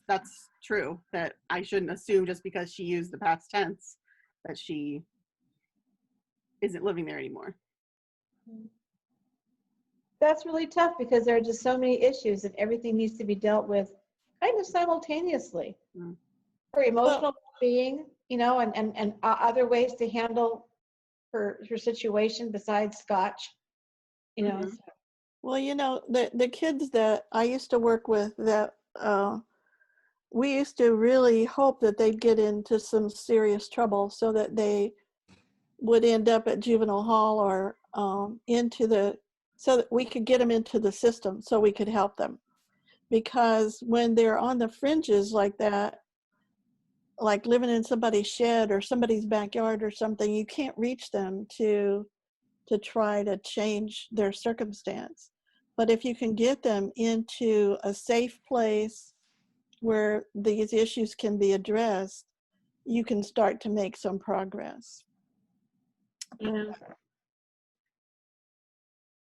that's true, that I shouldn't assume just because she used the past tense that she isn't living there anymore. That's really tough because there are just so many issues and everything needs to be dealt with kind of simultaneously. Mm. Her emotional being, you know, and other ways to handle her situation besides Scotch, you know. Mhm. Well, you know, the kids that I used to work with, that we used to really hope that they'd get into some serious trouble so that they would end up at juvenile hall or so that we could get them into the system so we could help them. Because when they're on the fringes like that, like living in somebody's shed or somebody's backyard or something, you can't reach them to try to change their circumstance. But if you can get them into a safe place where these issues can be addressed, you can start to make some progress. Yeah.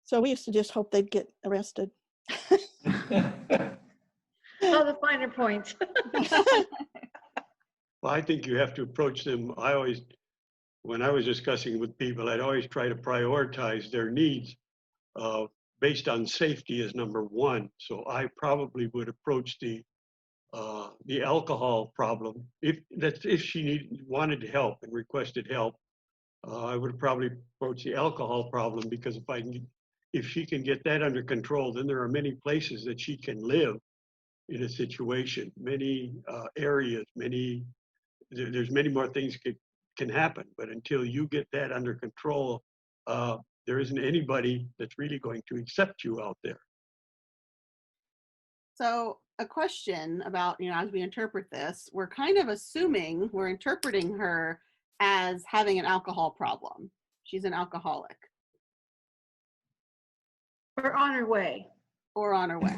So we used to just hope they'd get arrested. Oh, the finer points. Well, I think you have to approach them. When I was discussing with people, I'd always try to prioritize their needs based on safety as number one. So I probably would approach the alcohol problem. If she wanted help and requested help, I would probably approach the alcohol problem, because if she can get that under control, then there are many places that she can live in a situation, many areas, there's many more things can happen. But until you get that under control, there isn't anybody that's really going to accept you out there. So a question about, as we interpret this, we're kind of assuming, we're interpreting her as having an alcohol problem. She's an alcoholic. Or on her way. Or on her way.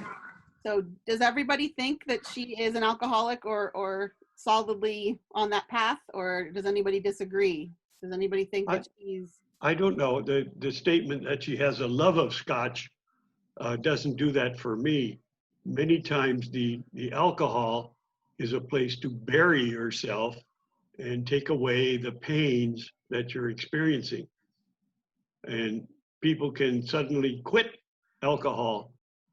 So does everybody think that she is an alcoholic or solidly on that path, or does anybody disagree? Does anybody think that she's... I don't know. The statement that she has a love of Scotch doesn't do that for me. Many times the alcohol is a place to bury yourself and take away the pains that you're experiencing. And people can suddenly quit alcohol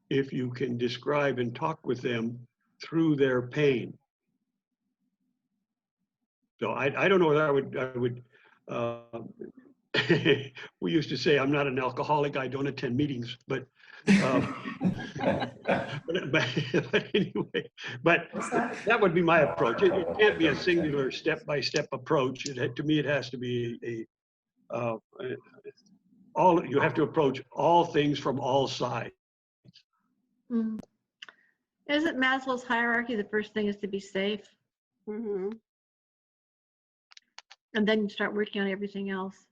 if you can describe and talk with them through their pain. So I don't know whether I would we used to say, I'm not an alcoholic, I don't attend meetings, but anyway, that would be my approach. It can't be a singular step-by-step approach. To me, it has to be you have to approach all things from all sides. Mm. Isn't Maslow's hierarchy, the first thing is to be safe? Mm-hmm. And then you start working on everything else.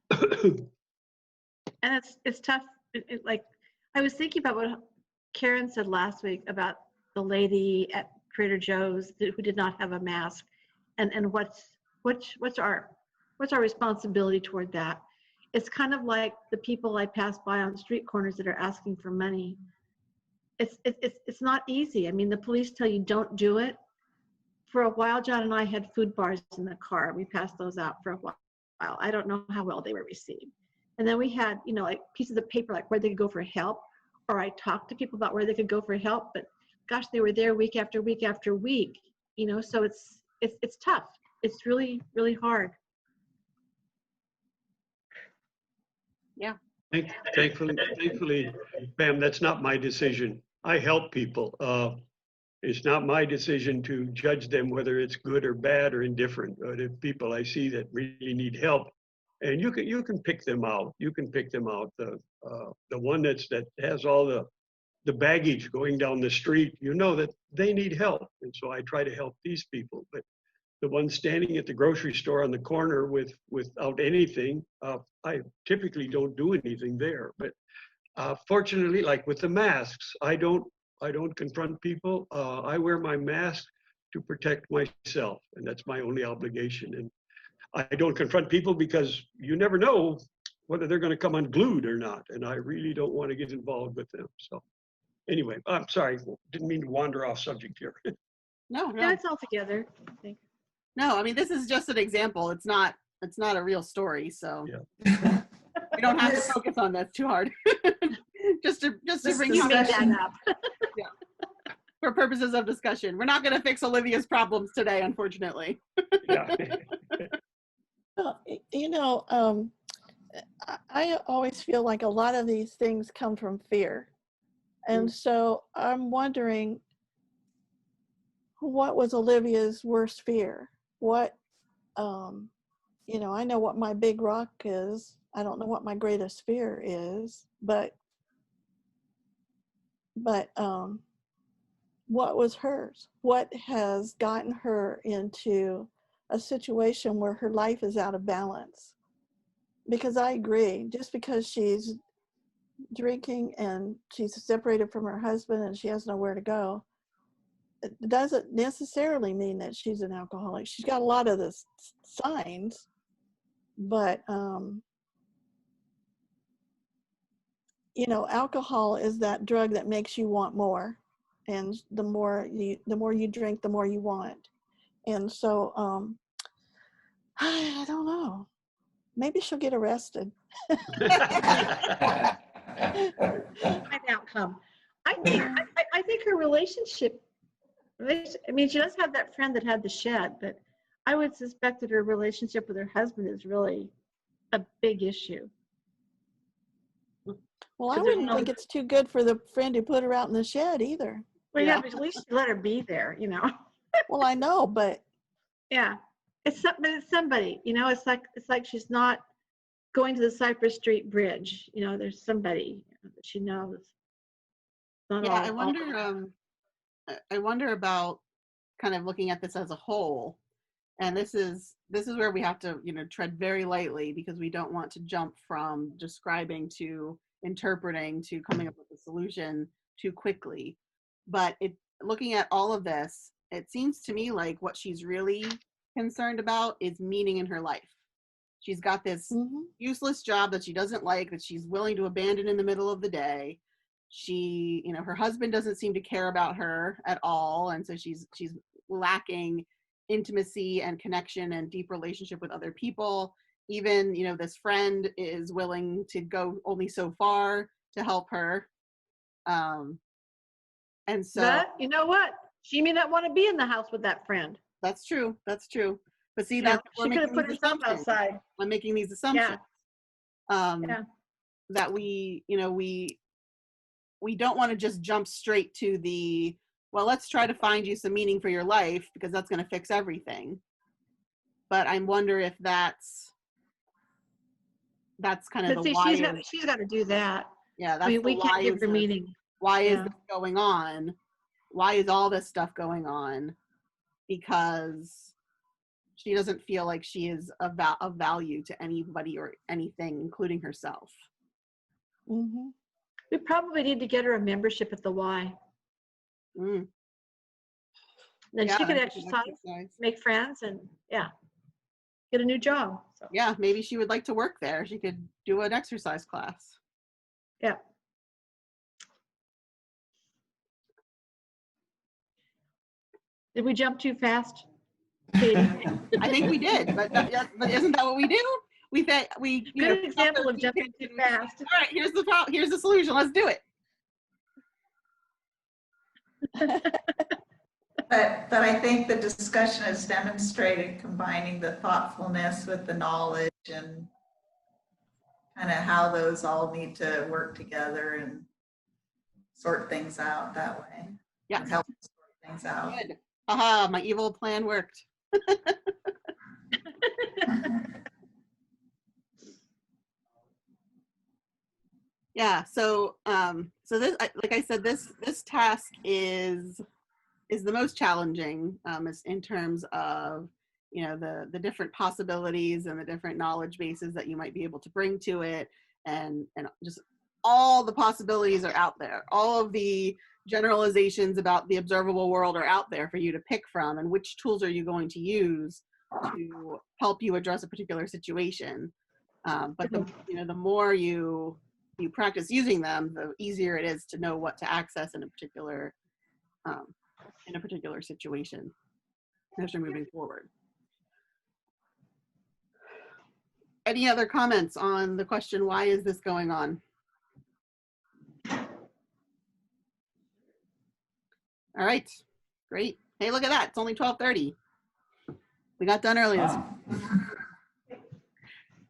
And it's tough. Like, I was thinking about what Karen said last week about the lady at Trader Joe's who did not have a mask, and what's our responsibility toward that? It's kind of like the people I pass by on street corners that are asking for money. It's not easy. I mean, the police tell you don't do it. For a while, John and I had food bars in the car. We passed those out for a while. I don't know how well they were received. And then we had, like pieces of paper, like where they could go for help. Or I talked to people about where they could go for help, but gosh, they were there week after week after week. So it's tough. It's really, really hard. Yeah. Thankfully, Pam, that's not my decision. I help people. It's not my decision to judge them whether it's good or bad or indifferent. But if people I see that really need help, and you can pick them out. You can pick them out. The one that has all the baggage going down the street, that they need help, and so I try to help these people. But the one standing at the grocery store on the corner without anything, I typically don't do anything there. But fortunately, like with the masks, I don't confront people. I wear my mask to protect myself, and that's my only obligation. And I don't confront people because you never know whether they're going to come unglued or not. And I really don't want to get involved with them. So anyway, I'm sorry, didn't mean to wander off subject here. No, That's all together, I think. no. I mean, this is just an example. It's not a real story. So Yeah. we don't have to This- focus on this too hard. just to This bring You made discussion- that up. for purposes of discussion. We're not going to fix Olivia's problems today, unfortunately. Yeah. You know, I always feel like a lot of these things come from fear. And so I'm wondering, what was Olivia's worst fear? What, you know, I know what my big rock is. I don't know what my greatest fear is, but what was hers? What has gotten her into a situation where her life is out of balance? Because I agree, just because she's drinking and she's separated from her husband and she has nowhere to go, it doesn't necessarily mean that she's an alcoholic. She's got a lot of the signs, but you know, alcohol is that drug that makes you want more, and the more you drink, the more you want. And so I don't know, maybe she'll get arrested. An outcome. I think her relationship, I mean, she does have that friend that had the shed, but I would suspect that her relationship with her husband is really a big issue. Well, I But there's wouldn't no- think it's too good for the friend who put her out in the shed either. Well, Yeah. yeah, but at least you let her be there, you know. Well, I know, but Yeah, it's somebody, you know. It's like she's not going to the Cypress Street Bridge. You know, there's somebody that she knows. Not Yeah, all- I wonder about kind of looking at this as a whole. And this is where we have to, you know, tread very lightly, because we don't want to jump from describing to interpreting to coming up with a solution too quickly. But looking at all of this, it seems to me like what she's really concerned about is meaning in her life. She's got this useless job that she doesn't like, that she's willing to abandon in the middle of the day. She, you know, her husband doesn't seem to care about her at all, and so she's lacking intimacy and connection and deep relationship with other people. Even, you know, this friend is willing to go only so far to help her. And so But you know what? She may not want to be in the house with that friend. that's true. But see, You know, that's she could have put herself outside. I'm making these assumptions. Yeah. That we don't want to just jump straight to the, well, let's try to find you some meaning for your life because that's going to fix everything. But I wonder if that's kind of But the see, why. she's got to do that. Yeah, that's I mean, the we why can't give is her this- meaning. Why is Yeah. this going on? Why is all this stuff going on? Because she doesn't feel like she is of value to anybody or anything, including herself. We probably need to get her a membership at the Y. Mm. Then Yeah, she could that's a good exercise, make friends, and get a new job. So, Yeah, maybe she would like to work there. She could do an exercise class. yeah. Did we jump too fast, Katie? I think we did, but isn't that what we do? We Good example of jumping too fast. All right, here's the solution. Let's do it. But I think the discussion has demonstrated combining the thoughtfulness with the knowledge and kind of how those all need to work together and sort things out that way. Yeah. Or help sort things out. Good. Haha, my evil plan worked. Yeah, so this, like I said, this task is the most challenging in terms of, you know, the different possibilities and the different knowledge bases that you might be able to bring to it, and just all the possibilities are out there. All of the generalizations about the observable world are out there for you to pick from, and which tools are you going to use to help you address a particular situation. But the more you practice using them, the easier it is to know what to access in a particular situation as you're moving forward. Any other comments on the question, why is this going on? All right, great. Hey, look at that. It's only 12:30. We got done early this week.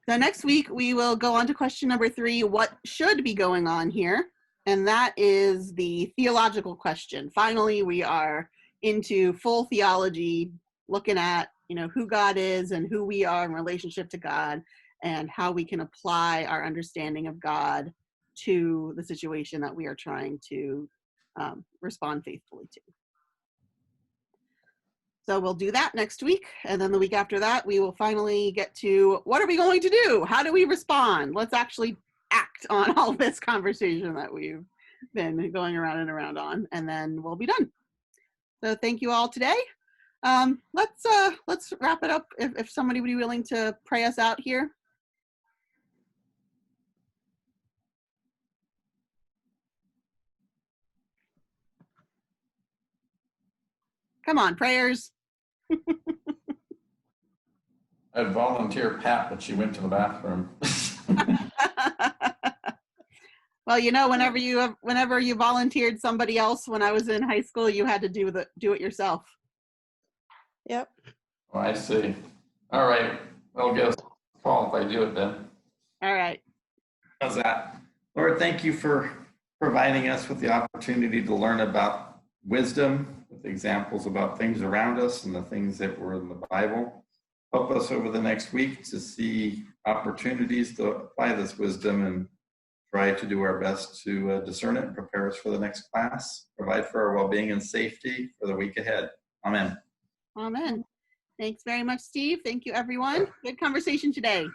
So next week, we will go on to question number 3, what should be going on here? And that is the theological question. Finally, we are into full theology, looking at, who God is and who we are in relationship to God and how we can apply our understanding of God to the situation that we are trying to respond faithfully to. So we'll do that next week. And then the week after that, we will finally get to what are we going to do? How do we respond? Let's actually act on all this conversation that we've been going around and around on, and then we'll be done. So thank you all today. Let's wrap it up. If somebody would be willing to pray us out here. Come on, prayers. I'd volunteer Pat, but she went to the bathroom. Well, whenever you volunteered somebody else when I was in high school, you had to do it yourself. Yep. Oh, I see. All right. I'll get a call if I do it then. All right. How's that? Lord, thank you for providing us with the opportunity to learn about wisdom, with examples about things around us and the things that were in the Bible. Help us over the next week to see opportunities to apply this wisdom and try to do our best to discern it and prepare us for the next class. Provide for our well-being and safety for the week ahead. Amen. Amen. Thanks very much, Steve. Thank you, everyone. Good conversation today.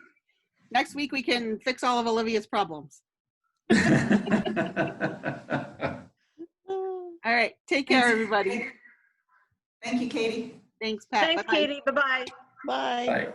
Next week, we can fix all of Olivia's problems. All right. Take care, everybody. Thank you, Katie. Thanks, Pat. Thanks, Bye-bye. Katie. Bye-bye. Bye. Bye.